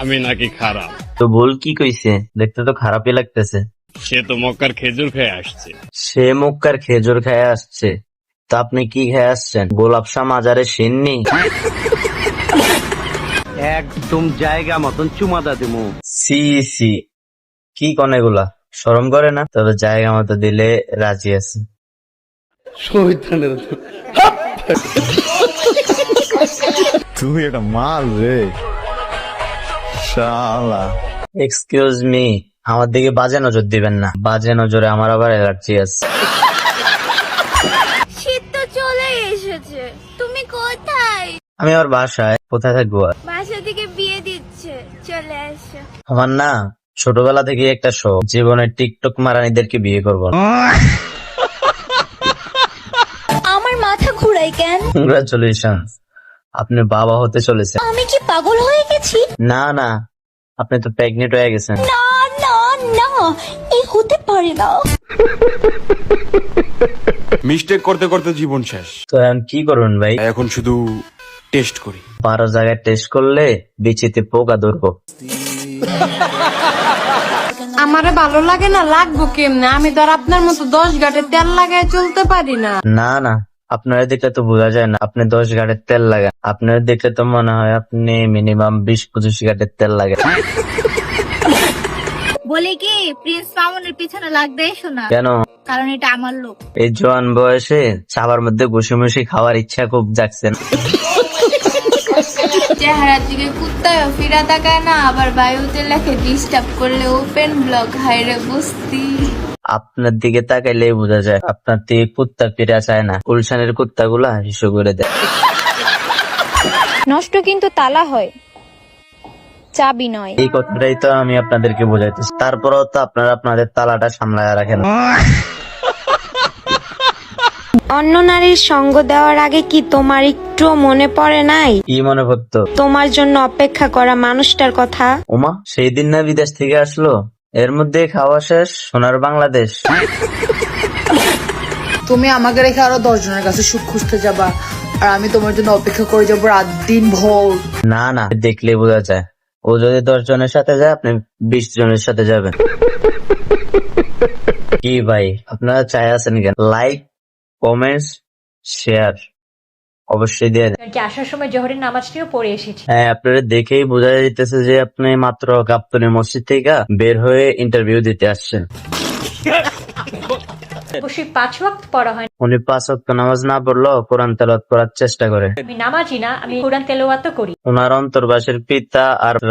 আমি নাকি খারাপ? তো ভুল কি কইছে? দেখতে তো খারাপই লাগতেছে। সে তো মক্কার খেজুর খেয়ে আসছে। সে মক্কার খেজুর খেয়ে আসছে, তা আপনি কি খেয়ে আসছেন? গোলাপ শাহ মাজারে সিন্নি? একদম জায়গা মতন চুমাদা দিমু। সি সি, কি কন এগুলা? শরম করে না? তবে জায়গা মতো দিলে রাজি আছে। তুই একটা মাল রে শালা। এক্সকিউজ মি, আমার দিকে বাজে নজর দিবেন না। বাজে নজরে আমার আবার অ্যালার্জি আছে। শীত তো চলে এসেছে, তুমি কোথায়? আমি আমার বাসায়। কোথায় থাকবো আর? বাসা থেকে বিয়ে দিচ্ছে, চলে আসো। আমার না ছোটবেলা থেকে একটা শখ, জীবনে টিকটক মারানিদেরকে বিয়ে করবো। আমার মাথা ঘুরাই কেন? কংগ্রাচুলেশন, আপনি বাবা হতে চলেছেন। আমি কি পাগল হয়ে গেছি? না না, আপনি তো প্রেগনেন্ট হয়ে গেছেন। না না না, এই হতে পারে না। মিস্টেক করতে করতে জীবন শেষ। তো এখন কি করবেন ভাই? এখন শুধু টেস্ট করি। 12 জায়গায় টেস্ট করলে বিচিতে পোকা ধরবো। আমারে ভালো লাগে না, লাগবো কেমনে? আমি তো আর আপনার মতো 10 গাঁটে তেল লাগায় চলতে পারি না। না না, আপনারা দেখলে তো বোঝা যায় না আপনি 10 গাঁটের তেল লাগান। আপনারা দেখলে তো মনে হয় আপনি মিনিমাম 20-25 গাঁটের তেল লাগান। বলে কি প্রিন্স মামুনের পিছনে লাগবে এসো না, কেন? কারণ এটা আমার লোক। এই জোয়ান বয়সে চাবার মধ্যে ঘুষি মুষি খাওয়ার ইচ্ছা খুব জাগছে। চেহারার দিকে কুত্তায় ফিরা তাকায় না, আবার বায়ুতে লেখে ডিস্টার্ব করলে ওপেন ব্লক। হাইরে বস্তি। আপনার দিকে তাকাইলে বোঝা যায় আপনার দিকে কুত্তা ফিরা চায় না। গুলশানের কুত্তাগুলা হিসু করে দেয়। নষ্ট কিন্তু তালা হয়, চাবি নয়। এই কথাটাই তো আমি আপনাদেরকে বোঝাইতেছি, তারপরেও তো আপনারা আপনাদের তালাটা সামলায় রাখেন। অন্য নারীর সঙ্গ দেওয়ার আগে কি তোমার একটু মনে পড়ে নাই কি মনে পড়তো? তোমার জন্য অপেক্ষা করা মানুষটার কথা? ওমা, সেই দিন না বিদেশ থেকে আসলো, এর মধ্যে খাওয়া শেষ। সোনার বাংলাদেশ। তুমি আমাকে রেখে আরো 10 জনের কাছে সুখ খুঁজতে যাবা, আর আমি তোমার জন্য অপেক্ষা করে যাবো রাত দিন ভোর। না না, দেখলে বোঝা যায়। ও যদি 10 জনের সাথে যায়, আপনি 20 জনের সাথে যাবেন। কি ভাই, আপনারা চাই আছেন কেন? লাইক, কমেন্টস, শেয়ার অবশ্যই দিয়ে দেন। আসার সময় জোহরের নামাজটিও পড়ে এসেছি। হ্যাঁ, আপনারা দেখেই বোঝা যাইতেছে যে আপনি মাত্র গাবতলী মসজিদ থেকে বের হয়ে ইন্টারভিউ দিতে আসছেন। অবশ্যই 5 ওয়াক্ত পড়া হয়। উনি 5 ওয়াক্ত নামাজ না পড়লেও কোরআন তেলাওয়াত করার চেষ্টা করে। আমি নামাজি না, আমি কোরআন তেলাওয়াতও করি। ওনার অন্তর্বাসের পিতা আর